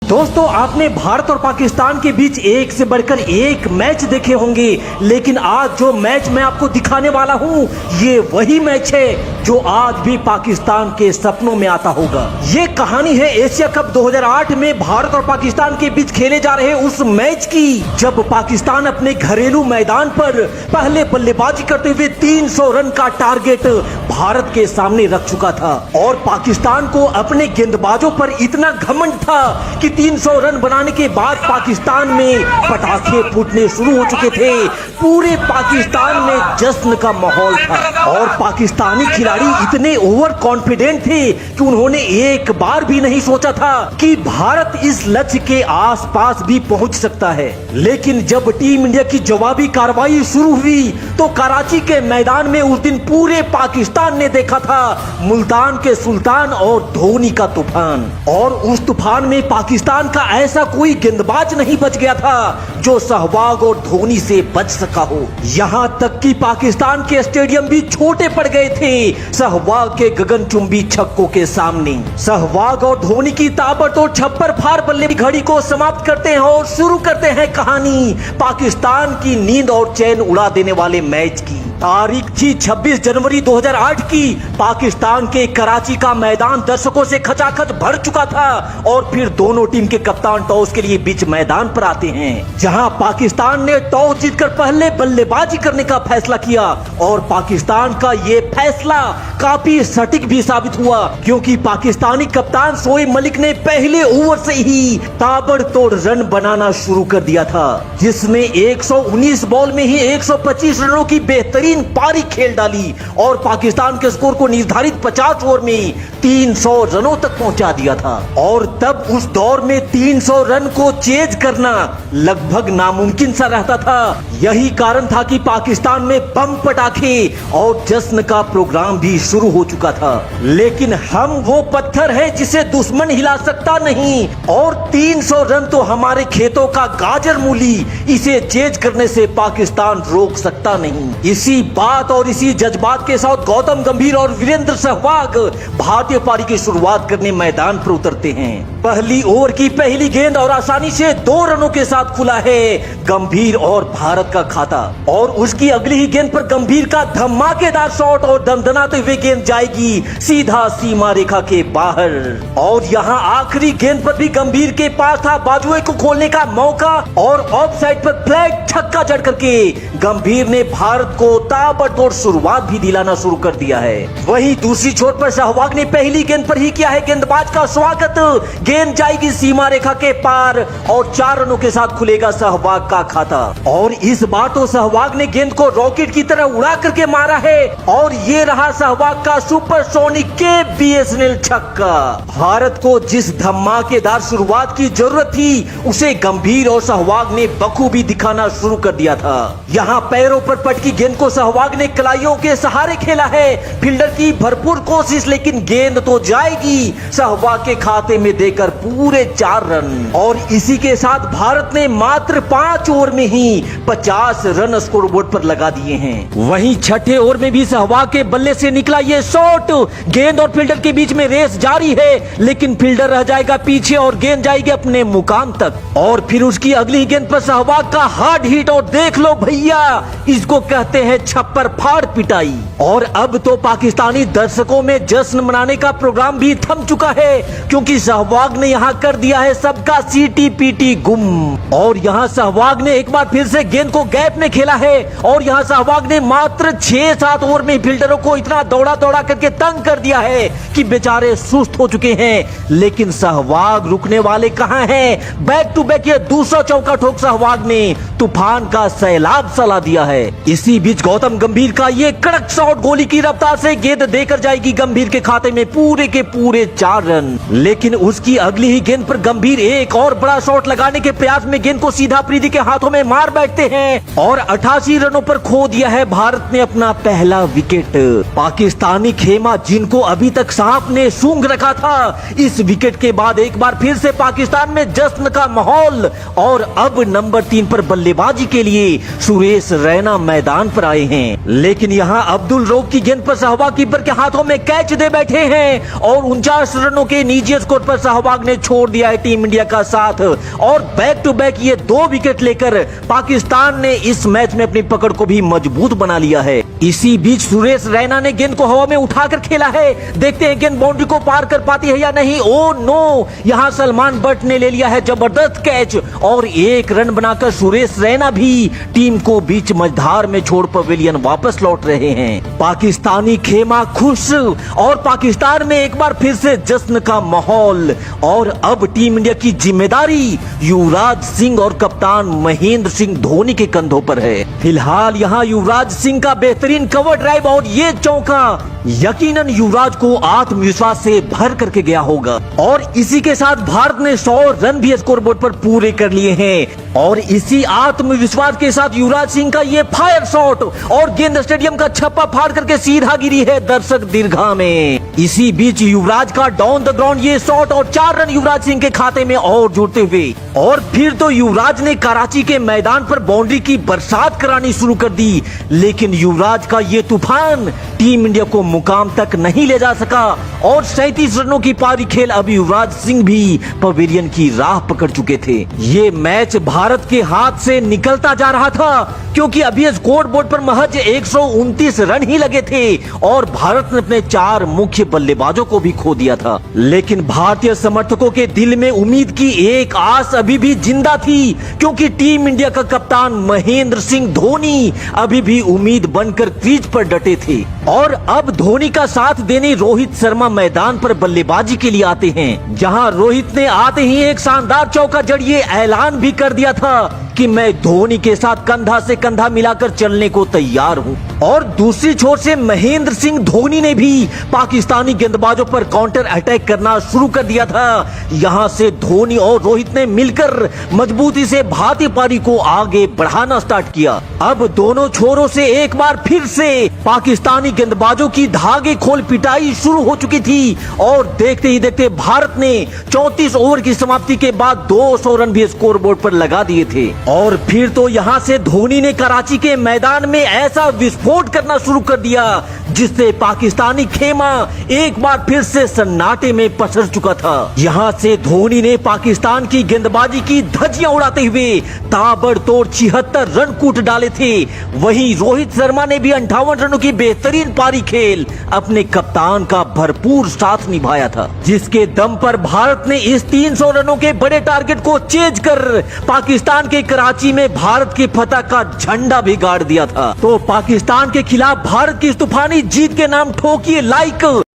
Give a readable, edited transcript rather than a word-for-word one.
दोस्तों, आपने भारत और पाकिस्तान के बीच एक से बढ़कर एक मैच देखे होंगे, लेकिन आज जो मैच मैं आपको दिखाने वाला हूं, ये वही मैच है जो आज भी पाकिस्तान के सपनों में आता होगा। ये कहानी है एशिया कप 2008 में भारत और पाकिस्तान के बीच खेले जा रहे उस मैच की, जब पाकिस्तान अपने घरेलू मैदान पर पहले बल्लेबाजी करते हुए 300 रन का टारगेट भारत के सामने रख चुका था और पाकिस्तान को अपने गेंदबाजों पर इतना घमंड था कि 300 रन बनाने के बाद पाकिस्तान में पटाखे फूटने शुरू हो चुके थे। पूरे पाकिस्तान में जश्न का माहौल था और पाकिस्तानी खिलाड़ी इतने ओवर कॉन्फिडेंट थे कि उन्होंने एक बार भी नहीं सोचा था कि भारत इस लक्ष्य के आसपास भी पहुंच सकता है। लेकिन जब टीम इंडिया की जवाबी कार्रवाई शुरू हुई तो कराची के मैदान में उस दिन पूरे पाकिस्तान ने देखा था मुल्तान के सुल्तान और धोनी का तूफान। और उस तूफान में पाकिस्तान का ऐसा कोई गेंदबाज नहीं बच गया था जो सहवाग और धोनी से बच सका हो। यहाँ तक कि पाकिस्तान के स्टेडियम भी छोटे पड़ गए थे सहवाग के गगनचुंबी छक्कों के सामने। सहवाग और धोनी की ताबड़तोड़ छप्पर फाड़ बल्ले की घड़ी को समाप्त करते हैं और शुरू करते हैं कहानी पाकिस्तान की नींद और चैन उड़ा देने वाले मैच की। तारीख थी 26 जनवरी 2008 की। पाकिस्तान के कराची का मैदान दर्शकों से खचाखच भर चुका था और फिर दोनों टीम के कप्तान टॉस के लिए बीच मैदान पर आते हैं, जहां पाकिस्तान ने टॉस जीतकर पहले बल्लेबाजी करने का फैसला किया और पाकिस्तान का ये फैसला काफी सटीक भी साबित हुआ, क्योंकि पाकिस्तानी कप्तान शोएब मलिक ने पहले ओवर से ही ताबड़तोड़ रन बनाना शुरू कर दिया था, जिसमें 119 बॉल में ही 125 रनों की बेहतरीन पारी खेल डाली और पाकिस्तान के स्कोर को निर्धारित 50 ओवर में 300 रनों तक पहुंचा दिया था। और तब उस दौर में 300 रन को चेज करना लगभग नामुमकिन सा रहता था। यही कारण था कि पाकिस्तान में बम पटाखे और जश्न का प्रोग्राम भी शुरू हो चुका था। लेकिन हम वो पत्थर है जिसे दुश्मन हिला सकता नहीं और 300 रन तो हमारे खेतों का गाजर मूली, इसे चेज करने से पाकिस्तान रोक सकता नहीं। इसी बात और इसी जज्बात के साथ गौतम गंभीर और वीरेंद्र सहवाग भारतीय पारी की शुरुआत करने मैदान पर उतरते हैं। पहली ओवर की पहली गेंद और आसानी से 2 रनों के साथ खुला है गंभीर और भारत का खाता और उसकी अगली ही गेंद पर गंभीर का धमाकेदार शॉट और दंदनाते हुए गेंद जाएगी सीधा सीमा रेखा के बाहर। और यहाँ आखिरी गेंद पर भी गंभीर के पास था बाजुए को खोलने का मौका और ऑफ साइड पर फ्लैग छक्का जड़ करके गंभीर ने भारत को ताबड़तोड़ शुरुआत भी दिलाना शुरू कर दिया है। वहीं दूसरी छोर पर सहवाग ने पहली गेंद पर ही किया है गेंदबाज का स्वागत। गेंद जाएगी सीमा रेखा के पार और 4 रनों के साथ खुलेगा सहवाग का खाता। और इस बार तो सहवाग ने गेंद को रॉकेट की तरह उड़ा करके मारा है और ये रहा सहवाग का सुपरसोनिक के BSNL छक्का। भारत को जिस धमाकेदार शुरुआत की जरूरत थी उसे गंभीर और सहवाग ने बखूबी दिखाना शुरू कर दिया था। यहाँ पैरों पर पटकी गेंद को सहवाग ने कलाइयों के सहारे खेला है। फील्डर की भरपूर कोशिश, लेकिन गेंद तो जाएगी सहवाग के खाते में देकर पूरे 4 रन। और इसी के साथ भारत ने मात्र 5 ओवर में ही 50 रन स्कोरबोर्ड पर लगा दिए हैं। वहीं छठे ओवर में भी सहवाग के बल्ले से निकला ये शॉट। गेंद और फील्डर के बीच में रेस जारी है, लेकिन फील्डर रह जाएगा पीछे और गेंद जाएगी अपने मुकाम तक। और फिर उसकी अगली गेंद पर सहवाग का हार्ड हिट और देख लो भैया, इसको कहते हैं छप्पर फाड़ पिटाई। और अब तो पाकिस्तानी दर्शकों में जश्न मनाने का प्रोग्राम भी थम चुका है, क्योंकि सहवाग ने यहाँ कर दिया है सबका सीटी पीटी गुम। और यहाँ सहवाग ने एक बार फिर से गेंद को गैप में खेला है और यहाँ सहवाग ने मात्र 6-7 ओवर में फील्डरों को इतना दौड़ा दौड़ा करके तंग कर दिया है कि बेचारे सुस्त हो चुके हैं। लेकिन सहवाग रुकने वाले कहाँ हैं? बैक टू बैक ये दूसरा चौका ठोक सहवाग ने तूफान का सैलाब चला दिया है। इसी बीच गौतम गंभीर का ये कड़क शॉट गोली की रफ्तार से गेंद देकर जाएगी गंभीर के खाते में पूरे के पूरे 4 रन। लेकिन उसकी अगली ही गेंद पर गंभीर एक और बड़ा शॉट लगाने के प्रयास में गेंद को सीधा प्रीति के हाथों में मार बैठते हैं और 88 रनों पर खो दिया है भारत ने अपना पहला विकेट। पाकिस्तानी खेमा जिनको अभी तक सांप ने सूंघ रखा था, इस विकेट के बाद एक बार फिर से पाकिस्तान में जश्न का माहौल। और अब नंबर 3 पर बल्लेबाजी के लिए सुरेश रैना मैदान पर आए हैं, लेकिन यहाँ अब्दुल रऊफ की गेंद पर सहवाग कीपर के हाथों में कैच दे बैठे हैं और 49 रनों के निजी स्कोर पर सहवाग ने छोड़ दिया है टीम इंडिया का साथ। और बैक टू बैक ये 2 विकेट लेकर पाकिस्तान ने इस मैच में अपनी पकड़ को भी मजबूत बना लिया है। इसी बीच सुरेश रैना ने गेंद को हवा में उठाकर खेला है, देखते हैं गेंद बाउंड्री को पार कर पाती है या नहीं। ओ नो, यहाँ सलमान बट ने ले लिया है जबरदस्त कैच और 1 रन बनाकर सुरेश रैना भी टीम को बीच मझधार में छोड़ पवेलियन वापस लौट रहे हैं। पाकिस्तानी खेमा खुश और पाकिस्तान में एक बार फिर से जश्न का माहौल। और अब टीम इंडिया की जिम्मेदारी युवराज सिंह और कप्तान महेंद्र सिंह धोनी के कंधों पर है। फिलहाल यहाँ युवराज सिंह का बेहतरीन कवर ड्राइव और ये चौका यकीनन युवराज को आत्मविश्वास से भर करके गया होगा। और इसी के साथ भारत ने 100 रन भी स्कोरबोर्ड पर पूरे कर लिए हैं। और इसी आत्मविश्वास के साथ युवराज सिंह का ये फायर शॉट और गेंद स्टेडियम का छप्पा फाड़ करके सीधा गिरी है दर्शक दीर्घा में। इसी बीच युवराज का डाउन द ग्राउंड ये शॉट और 4 रन युवराज सिंह के खाते में और जुड़ते हुए। और फिर तो युवराज ने कराची के मैदान पर बाउंड्री की बरसात करानी शुरू कर दी, लेकिन युवराज का ये तूफान टीम इंडिया को मुकाम तक नहीं ले जा सका और 37 रनों की पारी खेल अब युवराज सिंह भी पवेलियन की राह पकड़ चुके थे। ये मैच भारत के हाथ से निकलता जा रहा था क्योंकि अभी स्कोर बोर्ड पर महज 129 रन ही लगे थे और भारत ने अपने 4 मुख्य बल्लेबाजों को भी खो दिया था। लेकिन भारतीय समर्थकों के दिल में उम्मीद की एक आस अभी भी जिंदा थी क्योंकि टीम इंडिया का कप्तान महेंद्र सिंह धोनी अभी भी उम्मीद बनकर क्रीज पर डटे थे। और अब धोनी का साथ देने रोहित शर्मा मैदान पर बल्लेबाजी के लिए आते हैं, जहां रोहित ने आते ही एक शानदार चौका जड़िए ऐलान भी कर दिया था कि मैं धोनी के साथ कंधा से कंधा मिलाकर चलने को तैयार हूं। और दूसरी छोर से महेंद्र सिंह धोनी ने भी पाकिस्तानी गेंदबाजों पर काउंटर अटैक करना शुरू कर दिया था। यहां से धोनी और रोहित ने मिलकर मजबूती से भारतीय पारी को आगे बढ़ाना स्टार्ट किया। अब दोनों छोरों से एक बार फिर से पाकिस्तानी गेंदबाजों की धागे खोल पिटाई शुरू हो चुकी थी और देखते ही देखते भारत ने 34 ओवर की समाप्ति के बाद 200 रन भी स्कोर बोर्ड पर लगा दिए थे। और फिर तो यहां से धोनी ने कराची के मैदान में ऐसा विस्फोट करना शुरू कर दिया जिससे पाकिस्तानी खेमा एक बार फिर से सन्नाटे में पसर चुका था। यहां से धोनी ने पाकिस्तान की गेंदबाजी की धज्जियां उड़ाते हुए ताबड़तोड़ 76 रन कूट डाले थे। वहीं रोहित शर्मा ने भी 58 रनों की बेहतरीन पारी खेल अपने कप्तान का भरपूर साथ निभाया था, जिसके दम पर भारत ने इस 300 रनों के बड़े टारगेट को चेज कर पाकिस्तान के कराची में भारत की फतह का झंडा भी गाड़ दिया था। तो पाकिस्तान के खिलाफ भारत की इस तूफानी जीत के नाम ठोकिए लाइक।